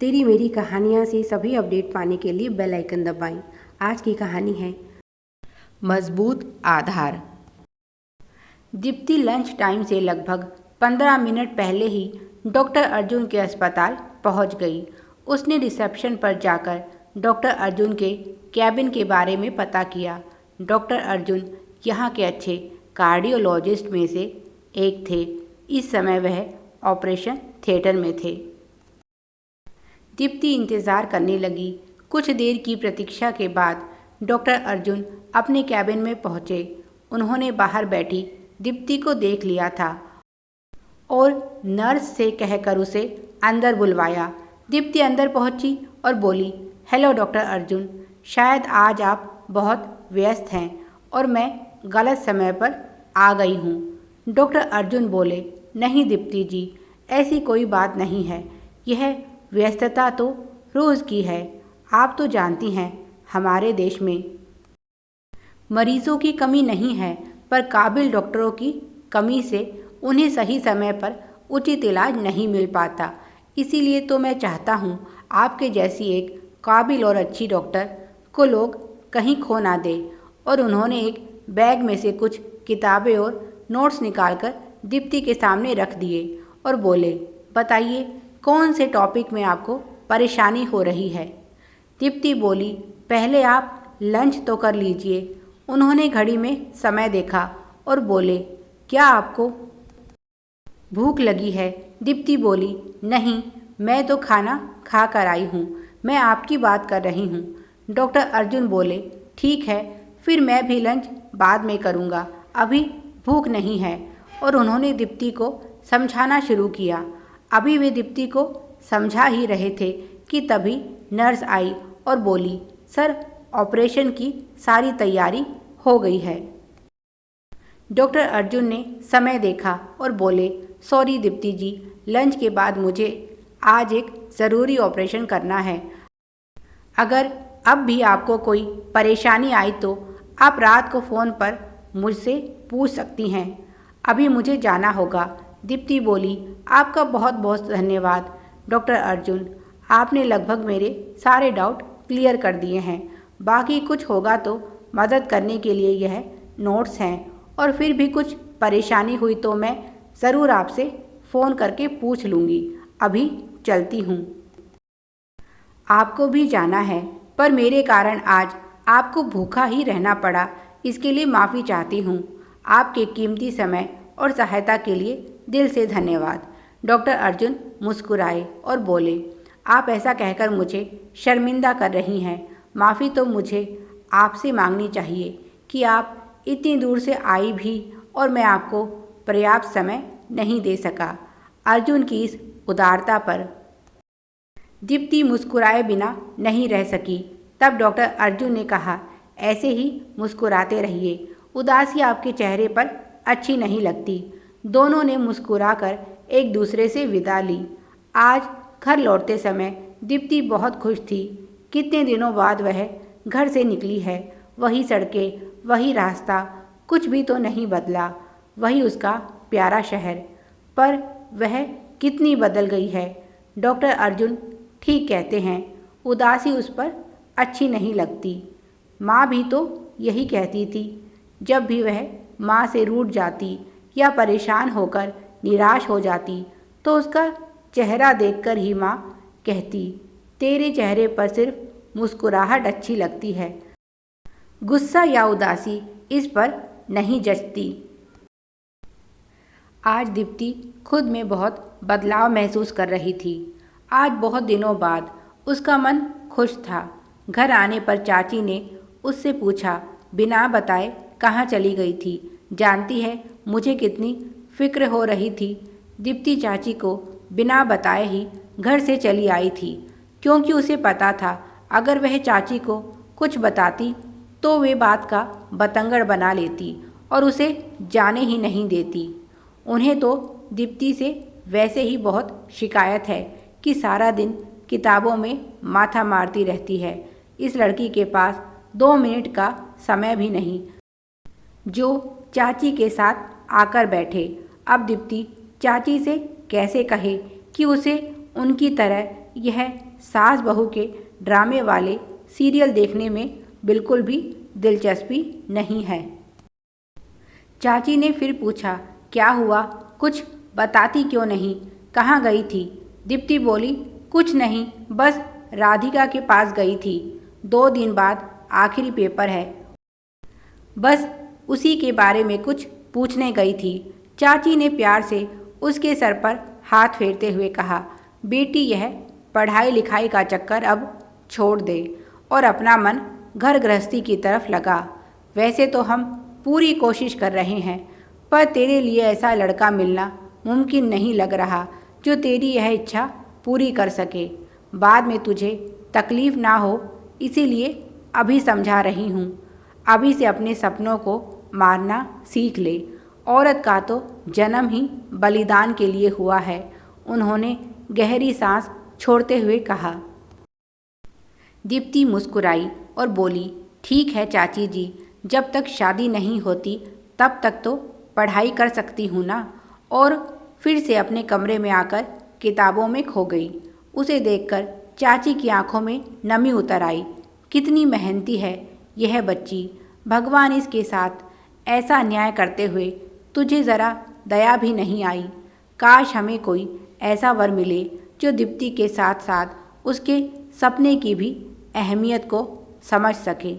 तेरी मेरी कहानियाँ से सभी अपडेट पाने के लिए बेल आइकन दबाएं। आज की कहानी है मजबूत आधार। दीप्ति लंच टाइम से लगभग 15 मिनट पहले ही डॉक्टर अर्जुन के अस्पताल पहुंच गई। उसने रिसेप्शन पर जाकर डॉक्टर अर्जुन के कैबिन के बारे में पता किया। डॉक्टर अर्जुन यहाँ के अच्छे कार्डियोलॉजिस्ट में से एक थे। इस समय वह ऑपरेशन थिएटर में थे। दीप्ति इंतज़ार करने लगी। कुछ देर की प्रतीक्षा के बाद डॉक्टर अर्जुन अपने कैबिन में पहुँचे। उन्होंने बाहर बैठी दीप्ति को देख लिया था और नर्स से कहकर उसे अंदर बुलवाया। दीप्ति अंदर पहुंची और बोली, हेलो डॉक्टर अर्जुन, शायद आज आप बहुत व्यस्त हैं और मैं गलत समय पर आ गई हूँ। डॉक्टर अर्जुन बोले, नहीं दीप्ति जी, ऐसी कोई बात नहीं है। यह व्यस्तता तो रोज़ की है। आप तो जानती हैं हमारे देश में मरीजों की कमी नहीं है, पर काबिल डॉक्टरों की कमी से उन्हें सही समय पर उचित इलाज नहीं मिल पाता। इसीलिए तो मैं चाहता हूँ आपके जैसी एक काबिल और अच्छी डॉक्टर को लोग कहीं खो ना दें। और उन्होंने एक बैग में से कुछ किताबें और नोट्स निकालकर दीप्ति के सामने रख दिए और बोले, बताइए कौन से टॉपिक में आपको परेशानी हो रही है। दीप्ति बोली, पहले आप लंच तो कर लीजिए। उन्होंने घड़ी में समय देखा और बोले, क्या आपको भूख लगी है? दीप्ति बोली, नहीं, मैं तो खाना खा कर आई हूँ। मैं आपकी बात कर रही हूँ। डॉक्टर अर्जुन बोले, ठीक है, फिर मैं भी लंच बाद में करूँगा, अभी भूख नहीं है। और उन्होंने दीप्ति को समझाना शुरू किया। अभी वे दीप्ति को समझा ही रहे थे कि तभी नर्स आई और बोली, सर, ऑपरेशन की सारी तैयारी हो गई है। डॉक्टर अर्जुन ने समय देखा और बोले, सॉरी दीप्ति जी, लंच के बाद मुझे आज एक ज़रूरी ऑपरेशन करना है। अगर अब भी आपको कोई परेशानी आई तो आप रात को फ़ोन पर मुझसे पूछ सकती हैं। अभी मुझे जाना होगा। दीप्ति बोली, आपका बहुत बहुत धन्यवाद डॉक्टर अर्जुन, आपने लगभग मेरे सारे डाउट क्लियर कर दिए हैं। बाकी कुछ होगा तो मदद करने के लिए यह नोट्स हैं, और फिर भी कुछ परेशानी हुई तो मैं ज़रूर आपसे फ़ोन करके पूछ लूँगी। अभी चलती हूँ। आपको भी जाना है, पर मेरे कारण आज आपको भूखा ही रहना पड़ा, इसके लिए माफ़ी चाहती हूँ। आपके कीमती समय और सहायता के लिए दिल से धन्यवाद। डॉक्टर अर्जुन मुस्कुराए और बोले, आप ऐसा कहकर मुझे शर्मिंदा कर रही हैं। माफ़ी तो मुझे आपसे मांगनी चाहिए कि आप इतनी दूर से आई भी और मैं आपको पर्याप्त समय नहीं दे सका। अर्जुन की इस उदारता पर दीप्ति मुस्कुराए बिना नहीं रह सकी। तब डॉक्टर अर्जुन ने कहा, ऐसे ही मुस्कुराते रहिए, उदासी आपके चेहरे पर अच्छी नहीं लगती। दोनों ने मुस्कुराकर एक दूसरे से विदा ली। आज घर लौटते समय दीप्ति बहुत खुश थी। कितने दिनों बाद वह घर से निकली है। वही सड़कें, वही रास्ता, कुछ भी तो नहीं बदला। वही उसका प्यारा शहर, पर वह कितनी बदल गई है। डॉक्टर अर्जुन ठीक कहते हैं, उदासी उस पर अच्छी नहीं लगती। माँ भी तो यही कहती थी। जब भी वह माँ से रूठ जाती या परेशान होकर निराश हो जाती तो उसका चेहरा देखकर ही माँ कहती, तेरे चेहरे पर सिर्फ मुस्कुराहट अच्छी लगती है, गुस्सा या उदासी इस पर नहीं जचती। आज दीप्ति खुद में बहुत बदलाव महसूस कर रही थी। आज बहुत दिनों बाद उसका मन खुश था। घर आने पर चाची ने उससे पूछा, बिना बताए कहाँ चली गई थी? जानती है मुझे कितनी फिक्र हो रही थी। दीप्ति चाची को बिना बताए ही घर से चली आई थी, क्योंकि उसे पता था अगर वह चाची को कुछ बताती तो वे बात का बतंगड़ बना लेती और उसे जाने ही नहीं देती। उन्हें तो दीप्ति से वैसे ही बहुत शिकायत है कि सारा दिन किताबों में माथा मारती रहती है। इस लड़की के पास 2 मिनट का समय भी नहीं जो चाची के साथ आकर बैठे। अब दीप्ति चाची से कैसे कहे कि उसे उनकी तरह यह सास बहू के ड्रामे वाले सीरियल देखने में बिल्कुल भी दिलचस्पी नहीं है। चाची ने फिर पूछा, क्या हुआ, कुछ बताती क्यों नहीं, कहाँ गई थी? दीप्ति बोली, कुछ नहीं, बस राधिका के पास गई थी। 2 दिन बाद आखिरी पेपर है, बस उसी के बारे में कुछ पूछने गई थी। चाची ने प्यार से उसके सर पर हाथ फेरते हुए कहा, बेटी यह पढ़ाई लिखाई का चक्कर अब छोड़ दे और अपना मन घर गृहस्थी की तरफ लगा। वैसे तो हम पूरी कोशिश कर रहे हैं, पर तेरे लिए ऐसा लड़का मिलना मुमकिन नहीं लग रहा जो तेरी यह इच्छा पूरी कर सके। बाद में तुझे तकलीफ़ ना हो इसीलिए अभी समझा रही हूँ। अभी से अपने सपनों को मारना सीख ले। औरत का तो जन्म ही बलिदान के लिए हुआ है। उन्होंने गहरी सांस छोड़ते हुए कहा। दीप्ति मुस्कुराई और बोली, ठीक है चाची जी, जब तक शादी नहीं होती तब तक तो पढ़ाई कर सकती हूँ ना। और फिर से अपने कमरे में आकर किताबों में खो गई। उसे देखकर चाची की आंखों में नमी उतर आई। कितनी मेहनती है यह बच्ची, भगवान इसके साथ ऐसा अन्याय करते हुए तुझे ज़रा दया भी नहीं आई। काश हमें कोई ऐसा वर मिले जो दीप्ति के साथ साथ उसके सपने की भी अहमियत को समझ सके।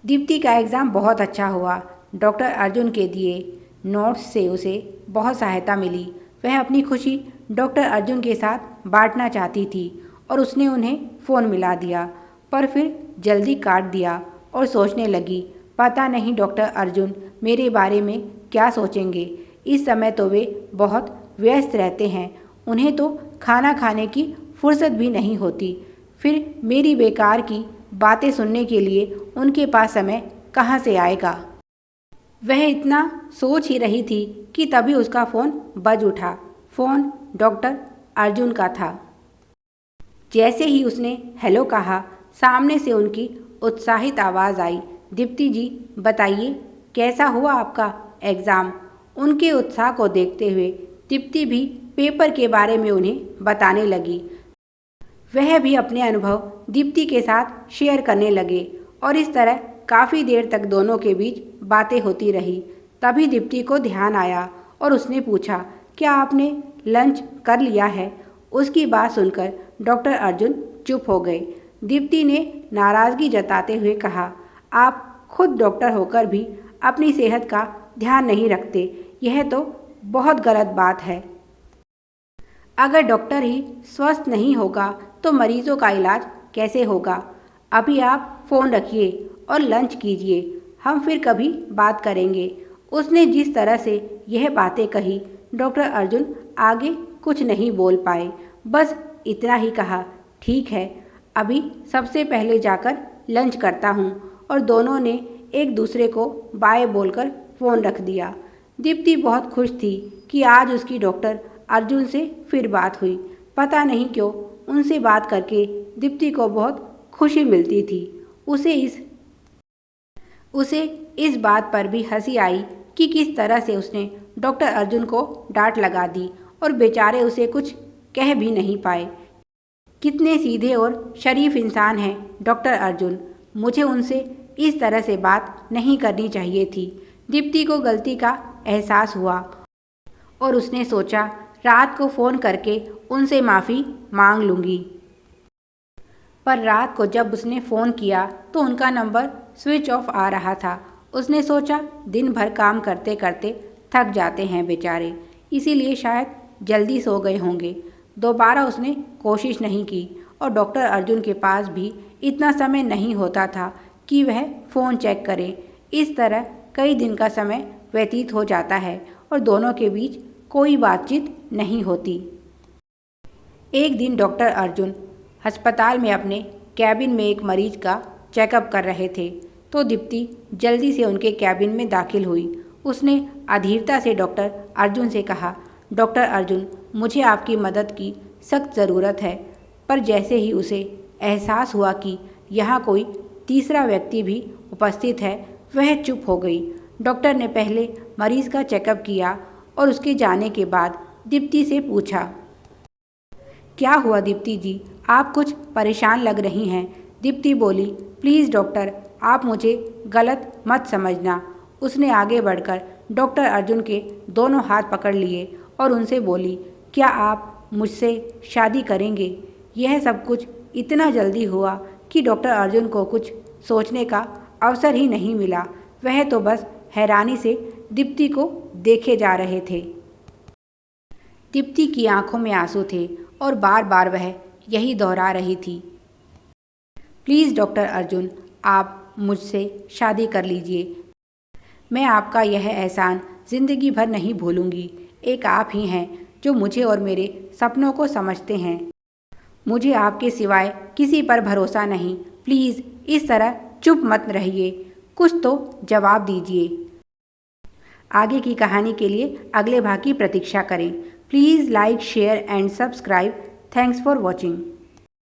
दीप्ति का एग्ज़ाम बहुत अच्छा हुआ। डॉक्टर अर्जुन के दिए नोट्स से उसे बहुत सहायता मिली। वह अपनी खुशी डॉक्टर अर्जुन के साथ बांटना चाहती थी और उसने उन्हें फ़ोन मिला दिया, पर फिर जल्दी काट दिया और सोचने लगी, पता नहीं डॉक्टर अर्जुन मेरे बारे में क्या सोचेंगे। इस समय तो वे बहुत व्यस्त रहते हैं, उन्हें तो खाना खाने की फुर्सत भी नहीं होती। फिर मेरी बेकार की बातें सुनने के लिए उनके पास समय कहाँ से आएगा। वह इतना सोच ही रही थी कि तभी उसका फ़ोन बज उठा। फ़ोन डॉक्टर अर्जुन का था। जैसे ही उसने हेलो कहा, सामने से उनकी उत्साहित आवाज़ आई, दीप्ति जी बताइए कैसा हुआ आपका एग्ज़ाम। उनके उत्साह को देखते हुए दीप्ति भी पेपर के बारे में उन्हें बताने लगी। वह भी अपने अनुभव दीप्ति के साथ शेयर करने लगे और इस तरह काफ़ी देर तक दोनों के बीच बातें होती रही। तभी दीप्ति को ध्यान आया और उसने पूछा, क्या आपने लंच कर लिया है? उसकी बात सुनकर डॉक्टर अर्जुन चुप हो गए। दीप्ति ने नाराज़गी जताते हुए कहा, आप खुद डॉक्टर होकर भी अपनी सेहत का ध्यान नहीं रखते, यह तो बहुत गलत बात है। अगर डॉक्टर ही स्वस्थ नहीं होगा तो मरीजों का इलाज कैसे होगा। अभी आप फ़ोन रखिए और लंच कीजिए, हम फिर कभी बात करेंगे। उसने जिस तरह से यह बातें कही, डॉक्टर अर्जुन आगे कुछ नहीं बोल पाए, बस इतना ही कहा, ठीक है, अभी सबसे पहले जाकर लंच करता हूँ। और दोनों ने एक दूसरे को बाय बोलकर फ़ोन रख दिया। दीप्ति बहुत खुश थी कि आज उसकी डॉक्टर अर्जुन से फिर बात हुई। पता नहीं क्यों उनसे बात करके दीप्ति को बहुत खुशी मिलती थी। उसे इस बात पर भी हंसी आई कि किस तरह से उसने डॉक्टर अर्जुन को डांट लगा दी और बेचारे उसे कुछ कह भी नहीं पाए। कितने सीधे और शरीफ इंसान हैं डॉक्टर अर्जुन, मुझे उनसे इस तरह से बात नहीं करनी चाहिए थी। दीप्ति को गलती का एहसास हुआ और उसने सोचा, रात को फ़ोन करके उनसे माफ़ी मांग लूँगी। पर रात को जब उसने फ़ोन किया तो उनका नंबर स्विच ऑफ आ रहा था। उसने सोचा, दिन भर काम करते करते थक जाते हैं बेचारे, इसीलिए शायद जल्दी सो गए होंगे। दोबारा उसने कोशिश नहीं की और डॉक्टर अर्जुन के पास भी इतना समय नहीं होता था कि वह फ़ोन चेक करे। इस तरह कई दिन का समय व्यतीत हो जाता है और दोनों के बीच कोई बातचीत नहीं होती। एक दिन डॉक्टर अर्जुन अस्पताल में अपने कैबिन में एक मरीज का चेकअप कर रहे थे तो दीप्ति जल्दी से उनके कैबिन में दाखिल हुई। उसने अधीरता से डॉक्टर अर्जुन से कहा, डॉक्टर अर्जुन, मुझे आपकी मदद की सख्त ज़रूरत है। पर जैसे ही उसे एहसास हुआ कि यहाँ कोई तीसरा व्यक्ति भी उपस्थित है, वह चुप हो गई। डॉक्टर ने पहले मरीज़ का चेकअप किया और उसके जाने के बाद दीप्ति से पूछा, क्या हुआ दीप्ति जी, आप कुछ परेशान लग रही हैं। दीप्ति बोली, प्लीज़ डॉक्टर, आप मुझे गलत मत समझना। उसने आगे बढ़कर डॉक्टर अर्जुन के दोनों हाथ पकड़ लिए और उनसे बोली, क्या आप मुझसे शादी करेंगे। यह सब कुछ इतना जल्दी हुआ कि डॉक्टर अर्जुन को कुछ सोचने का अवसर ही नहीं मिला। वह तो बस हैरानी से दीप्ति को देखे जा रहे थे। दीप्ति की आंखों में आंसू थे और बार बार वह यही दोहरा रही थी, प्लीज़ डॉक्टर अर्जुन, आप मुझसे शादी कर लीजिए। मैं आपका यह एहसान ज़िंदगी भर नहीं भूलूंगी। एक आप ही हैं जो मुझे और मेरे सपनों को समझते हैं। मुझे आपके सिवाय किसी पर भरोसा नहीं। प्लीज़ इस तरह चुप मत रहिए, कुछ तो जवाब दीजिए। आगे की कहानी के लिए अगले भाग की प्रतीक्षा करें। Please like, share and subscribe. Thanks for watching.